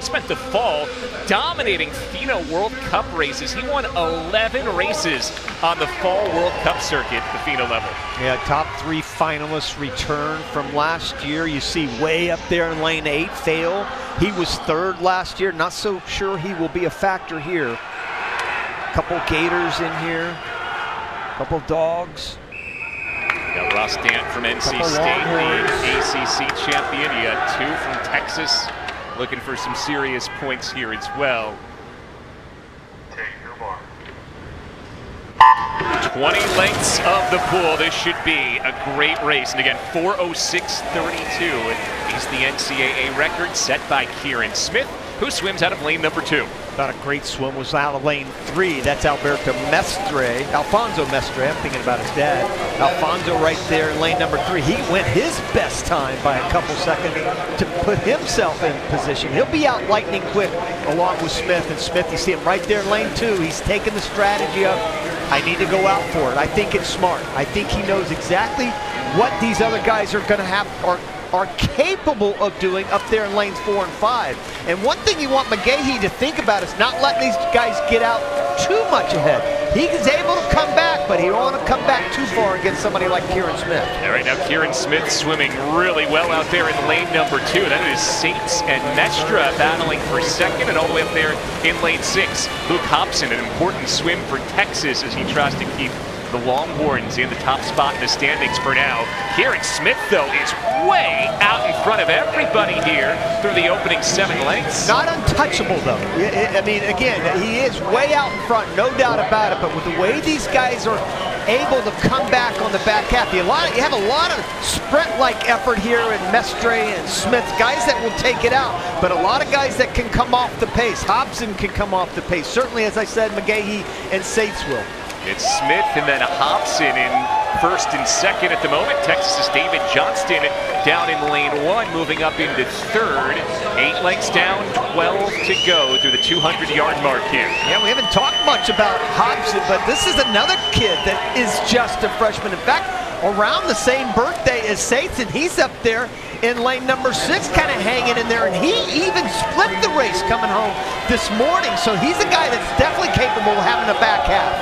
spent the fall dominating FINA World Cup races. He won 11 races on the fall World Cup circuit at the FINA level. Yeah, top 3 finalists return from last year. You see way up there in lane 8, fail. He was 3rd last year. Not so sure he will be a factor here. Couple Gators in here, couple dogs. Got Ross Dant from NC State, the ACC champion. You got 2 from Texas, looking for some serious points here as well. 20 lengths of the pool. This should be a great race. And again, 4:06:32 is the NCAA record set by Kieran Smith, who swims out of lane number 2. Thought a great swim was out of lane 3. That's Alfonso Mestre. I'm thinking about his dad. Alfonso right there in lane number 3. He went his best time by a couple seconds to put himself in position. He'll be out lightning quick along with Smith. And Smith, you see him right there in lane 2. He's taking the strategy of, I need to go out for it. I think it's smart. I think he knows exactly what these other guys are going to have are capable of doing up there in lanes 4 and 5. And one thing you want Magahey to think about is not letting these guys get out too much ahead. He is able to come back, but he don't want to come back too far against somebody like Kieran Smith. All right, now Kieran Smith swimming really well out there in lane number 2. That is Saints and Mestre battling for 2nd, and all the way up there in lane 6. Luke Hobson, an important swim for Texas as he tries to keep the Longhorns in the top spot in the standings for now. Kieran Smith, though, is way out in front of everybody here through the opening 7 lengths. Not untouchable, though. I mean, again, he is way out in front, no doubt about it, but with the way these guys are able to come back on the back half, you have a lot of sprint-like effort here in Mestre and Smith, guys that will take it out, but a lot of guys that can come off the pace. Hobson can come off the pace. Certainly, as I said, Magahey and Saints will. It's Smith and then Hobson in 1st and 2nd at the moment. Texas's David Johnston down in lane 1, moving up into 3rd. 8 lengths down, 12 to go through the 200-yard mark here. Yeah, we haven't talked much about Hobson, but this is another kid that is just a freshman. In fact, around the same birthday as Saints, and he's up there in lane number 6, kind of hanging in there, and he even split the race coming home this morning. So he's a guy that's definitely capable of having a back half.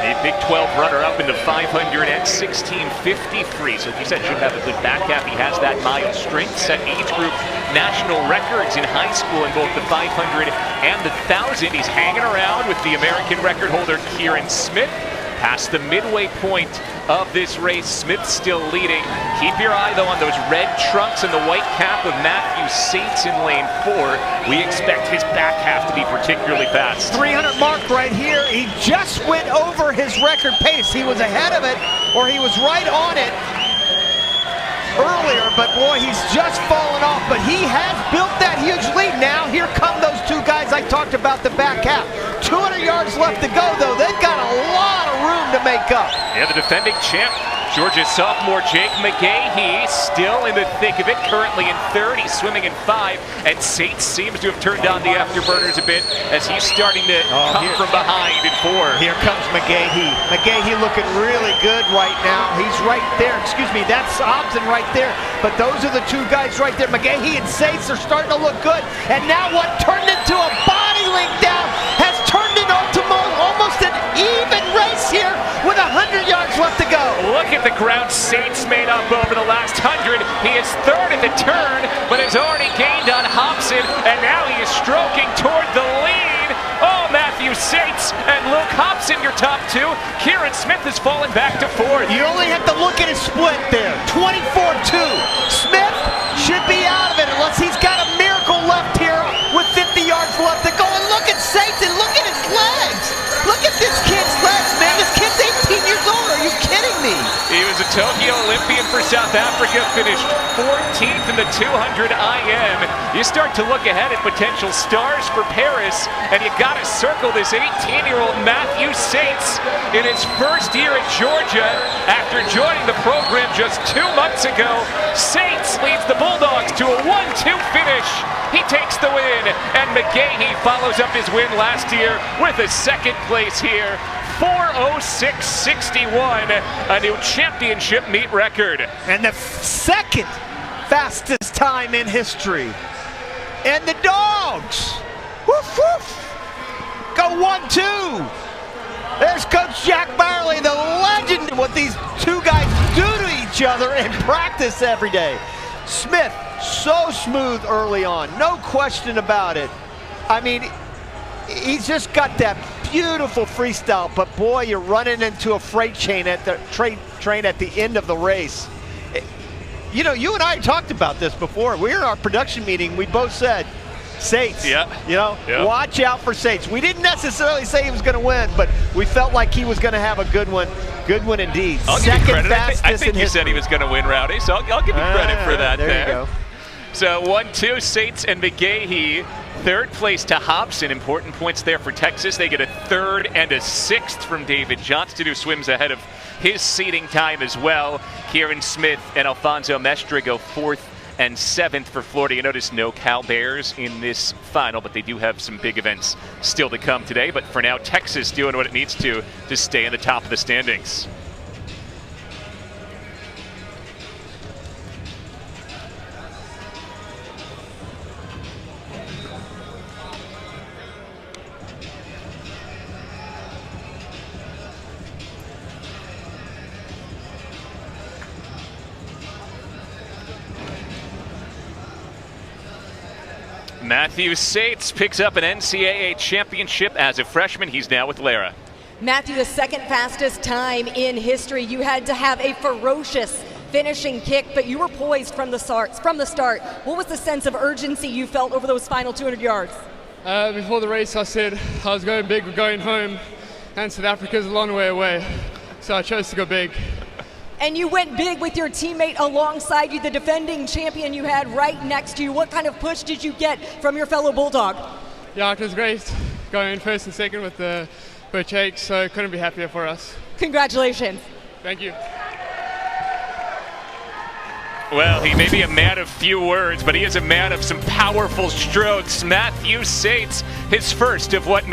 A Big 12 runner-up into 500 at 16:53. So he said should have a good back half. He has that mile strength, set age group national records in high school in both the 500 and the 1,000. He's hanging around with the American record holder Kieran Smith. Past the midway point of this race, Smith still leading. Keep your eye, though, on those red trunks and the white cap of Matthew Saints in lane 4. We expect his back half to be particularly fast. 300 mark right here. He just went over his record pace. He was ahead of it, or he was right on it earlier, but boy, he's just fallen off. But he has built that huge lead. Now here come those 2 guys I talked about the back half. 200 yards left to go, though. They've got a lot of room to make up. Yeah, the defending champ, Georgia sophomore Jake Magahey, still in the thick of it, currently in 3rd. He's swimming in 5, and Saints seems to have turned on the afterburners a bit as he's starting to come from behind in 4. Here comes Magahey. Magahey looking really good right now. He's right there. Excuse me, that's Hobson right there. But those are the 2 guys right there. Magahey and Saints are starting to look good. And now what turned into a body link down has turned into almost an even race here with 100 yards left to go. Look at the ground Saints made up over the last 100. He is 3rd at the turn, but has already gained on Hobson, and now he is stroking toward the lead. Oh, Matthew Saints and Luke Hobson, your top 2. Kieran Smith has fallen back to 4th. You only have to look at his split there, 24-2. Smith should be out of it unless he's got a miracle left here with 50 yards left to go. And look at Saints and look at his legs. Look at this kid's legs, man. This kid's 18 years old. Are you kidding me? He was a Tokyo Olympian for South Africa, finished 14th in the 200 IM. You start to look ahead at potential stars for Paris, and you got to circle this 18-year-old Matthew Saints in his first year at Georgia after joining the program just 2 months ago. Saints leads the Bulldogs to a 1-2 finish. He takes the win, and Magahey follows up his win last year with a 2nd place here. 4:06:61, a new championship meet record. And the 2nd fastest time in history. And the Dogs 1-2. There's Coach Jack Barley, the legend, what these two guys do to each other in practice every day. Smith, so smooth early on, no question about it. I mean, he's just got that beautiful freestyle, but boy, you're running into a freight train at the end of the race. You know, you and I talked about this before. We were in our production meeting, we both said, Sates, watch out for Sates. We didn't necessarily say he was going to win, but we felt like he was going to have a good one. Good one indeed. I'll give you credit. I think you said he was going to win, Rowdy, so I'll give you credit for that. There you go. So 1-2, Sates and Magahey. Third place to Hobson. Important points there for Texas. They get a third and a sixth from David Johnston, who swims ahead of his seeding time as well. Kieran Smith and Alfonso Mestre go fourth and seventh for Florida. You notice no Cal Bears in this final, but they do have some big events still to come today. But for now, Texas doing what it needs to stay in the top of the standings. Matthew Sates picks up an NCAA championship as a freshman. He's now with Lara. Matthew, the second fastest time in history. You had to have a ferocious finishing kick, but you were poised from the start. What was the sense of urgency you felt over those final 200 yards? Before the race, I said I was going big, we're going home, and South Africa's a long way away, so I chose to go big. And you went big with your teammate alongside you, the defending champion you had right next to you. What kind of push did you get from your fellow Bulldog? Yeah, it was great going first and second with the Jakes, so couldn't be happier for us. Congratulations. Thank you. Well, he may be a man of few words, but he is a man of some powerful strokes. Matthew Sates, his first of what